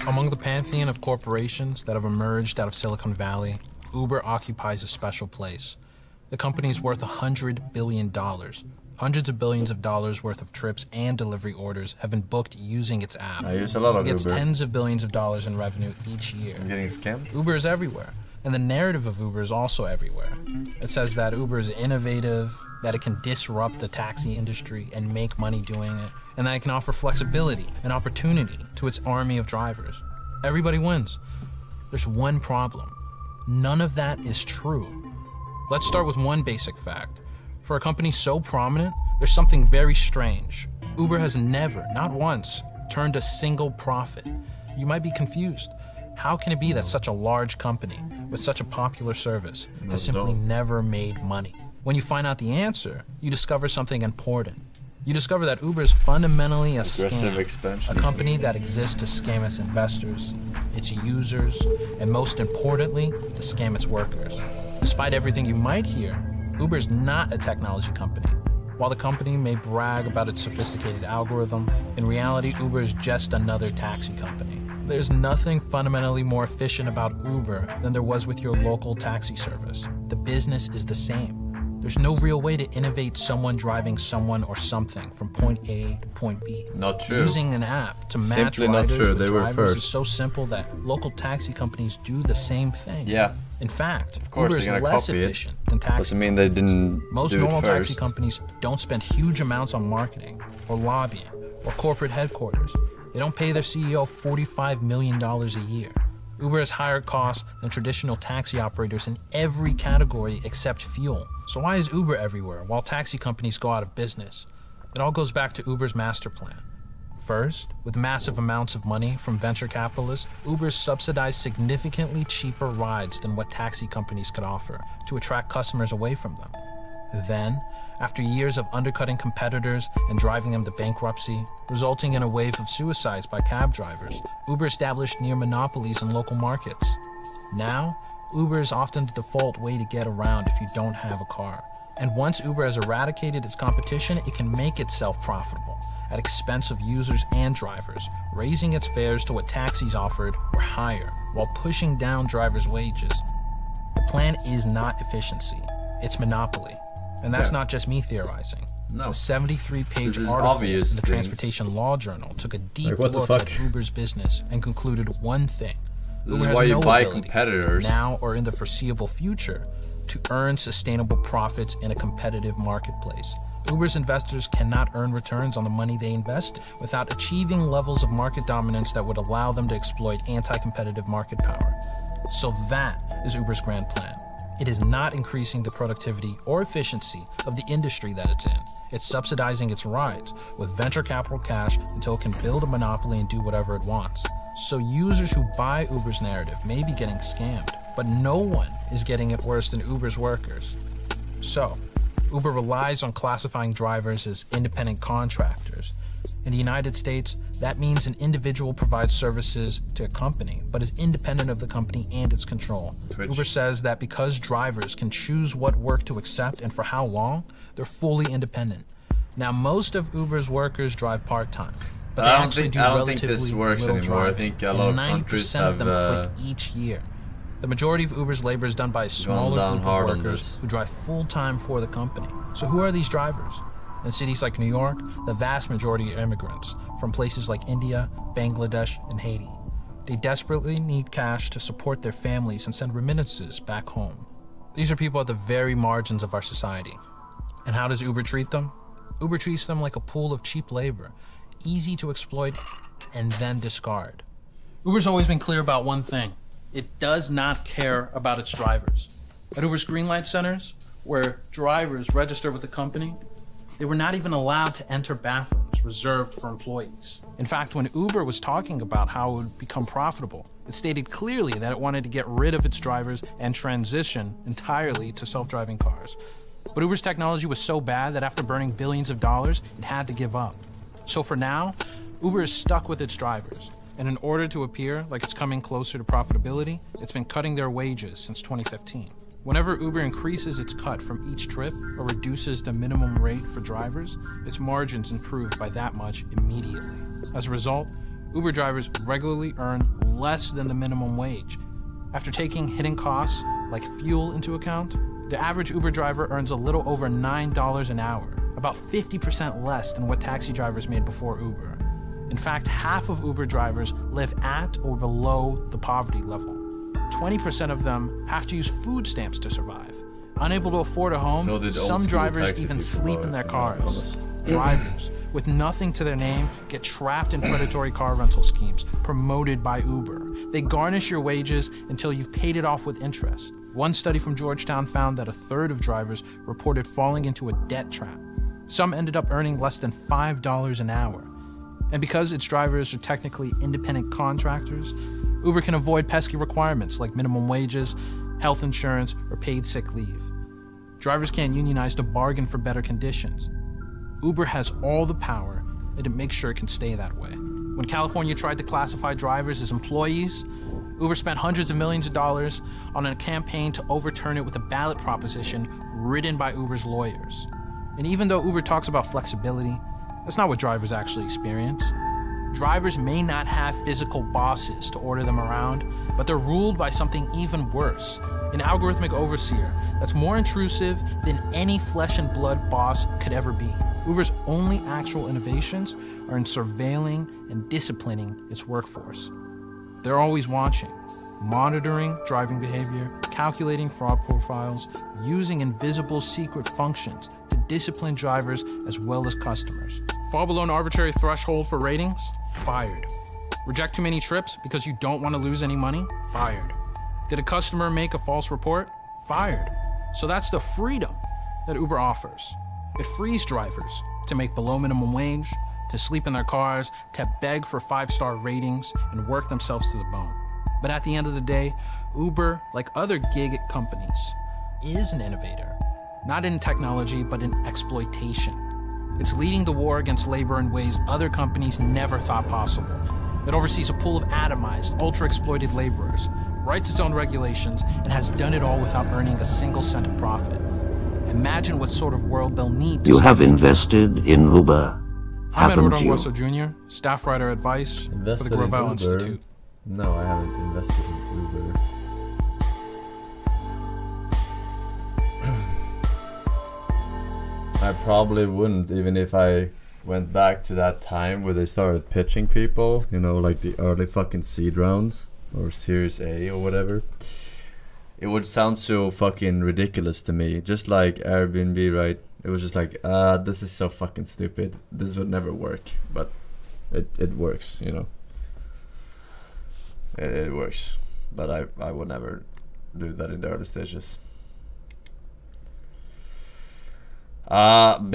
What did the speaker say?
Among the pantheon of corporations that have emerged out of Silicon Valley, Uber occupies a special place. The company is worth $100 billion. Hundreds of billions of dollars worth of trips and delivery orders have been booked using its app. I use a lot of It gets Uber. tens of billions of dollars in revenue each year. I'm getting scammed. Uber is everywhere, and the narrative of Uber is also everywhere. It says that Uber is innovative, that it can disrupt the taxi industry and make money doing it, and that it can offer flexibility and opportunity to its army of drivers. Everybody wins. There's one problem. None of that is true. Let's start with one basic fact. For a company so prominent, there's something very strange. Uber has never, not once, turned a single profit. You might be confused. How can it be that such a large company with such a popular service has simply never made money? When you find out the answer, you discover something important. You discover that Uber is fundamentally a scam, a company that exists to scam its investors, its users, and most importantly, to scam its workers. Despite everything you might hear, Uber is not a technology company. While the company may brag about its sophisticated algorithm, in reality, Uber is just another taxi company. There's nothing fundamentally more efficient about Uber than there was with your local taxi service. The business is the same. There's no real way to innovate someone driving someone or something from point A to point B. Not true. Using an app to match Simply not riders true. with They were drivers first. is so simple that local taxi companies do the same thing. Yeah. In fact, Of course Uber is they're gonna less copy it. efficient than taxi Doesn't mean they didn't Most do it normal taxi first. companies don't spend huge amounts on marketing or lobbying or corporate headquarters. They don't pay their CEO $45 million a year. Uber has higher costs than traditional taxi operators in every category except fuel. So why is Uber everywhere while taxi companies go out of business? It all goes back to Uber's master plan. First, with massive amounts of money from venture capitalists, Uber subsidized significantly cheaper rides than what taxi companies could offer to attract customers away from them. Then, after years of undercutting competitors and driving them to bankruptcy, resulting in a wave of suicides by cab drivers, Uber established near monopolies in local markets. Now, Uber is often the default way to get around if you don't have a car. And once Uber has eradicated its competition, it can make itself profitable at expense of users and drivers, raising its fares to what taxis offered or higher, while pushing down drivers' wages. The plan is not efficiency, it's monopoly. And that's not just me theorizing. No. A 73-page is article in obvious the things. Transportation Law Journal took a deep what the look fuck? at Uber's business and concluded one thing. This Uber is has why you no buy ability, competitors. now or in the foreseeable future, to earn sustainable profits in a competitive marketplace. Uber's investors cannot earn returns on the money they invest without achieving levels of market dominance that would allow them to exploit anti-competitive market power. So that is Uber's grand plan. It is not increasing the productivity or efficiency of the industry that it's in. It's subsidizing its rides with venture capital cash until it can build a monopoly and do whatever it wants. So users who buy Uber's narrative may be getting scammed, but no one is getting it worse than Uber's workers. So, Uber relies on classifying drivers as independent contractors. In the United States, that means an individual provides services to a company, but is independent of the company and its control. Uber says that because drivers can choose what work to accept and for how long, they're fully independent. Now, most of Uber's workers drive part-time, but they actually do relatively this works little anymore. I driving, think a lot and of countries 90% of them have quit each year. The majority of Uber's labor is done by a smaller down group hard of on workers this. who drive full-time for the company. So who are these drivers? In cities like New York, the vast majority are immigrants from places like India, Bangladesh, and Haiti. They desperately need cash to support their families and send remittances back home. These are people at the very margins of our society. And how does Uber treat them? Uber treats them like a pool of cheap labor, easy to exploit and then discard. Uber's always been clear about one thing. It does not care about its drivers. At Uber's Greenlight centers, where drivers register with the company, they were not even allowed to enter bathrooms reserved for employees. In fact, when Uber was talking about how it would become profitable, it stated clearly that it wanted to get rid of its drivers and transition entirely to self-driving cars. But Uber's technology was so bad that after burning billions of dollars, it had to give up. So for now, Uber is stuck with its drivers. And in order to appear like it's coming closer to profitability, it's been cutting their wages since 2015. Whenever Uber increases its cut from each trip or reduces the minimum rate for drivers, its margins improve by that much immediately. As a result, Uber drivers regularly earn less than the minimum wage. After taking hidden costs like fuel into account, the average Uber driver earns a little over $9 an hour, about 50% less than what taxi drivers made before Uber. In fact, half of Uber drivers live at or below the poverty level. 20% of them have to use food stamps to survive. Unable to afford a home, some drivers even sleep in their cars. Drivers with nothing to their name get trapped in predatory car rental schemes promoted by Uber. They garnish your wages until you've paid it off with interest. One study from Georgetown found that a third of drivers reported falling into a debt trap. Some ended up earning less than $5 an hour. And because its drivers are technically independent contractors, Uber can avoid pesky requirements like minimum wages, health insurance, or paid sick leave. Drivers can't unionize to bargain for better conditions. Uber has all the power, and it makes sure it can stay that way. When California tried to classify drivers as employees, Uber spent hundreds of millions of dollars on a campaign to overturn it with a ballot proposition written by Uber's lawyers. And even though Uber talks about flexibility, that's not what drivers actually experience. Drivers may not have physical bosses to order them around, but they're ruled by something even worse, an algorithmic overseer that's more intrusive than any flesh and blood boss could ever be. Uber's only actual innovations are in surveilling and disciplining its workforce. They're always watching, monitoring driving behavior, calculating fraud profiles, using invisible secret functions to discipline drivers as well as customers. Fall below an arbitrary threshold for ratings? Fired. Reject too many trips because you don't want to lose any money? Fired. Did a customer make a false report? Fired. So that's the freedom that Uber offers. It frees drivers to make below minimum wage, to sleep in their cars, to beg for 5-star ratings, and work themselves to the bone. But at the end of the day, Uber, like other gig companies, is an innovator. Not in technology, but in exploitation. It's leading the war against labor in ways other companies never thought possible. It oversees a pool of atomized, ultra-exploited laborers, writes its own regulations, and has done it all without earning a single cent of profit. Imagine what sort of world they'll need to— You have invested in Uber. I'm Edward Ongueso Jr., staff writer at Vice for the Gravel Institute. No, I haven't invested in Uber. I probably wouldn't, even if I went back to that time where they started pitching people, you know, like the early fucking seed rounds or Series A or whatever. It would sound so fucking ridiculous to me, just like Airbnb, right? It was just like, this is so fucking stupid. This would never work, but it works, you know. It works, but I would never do that in the early stages. Big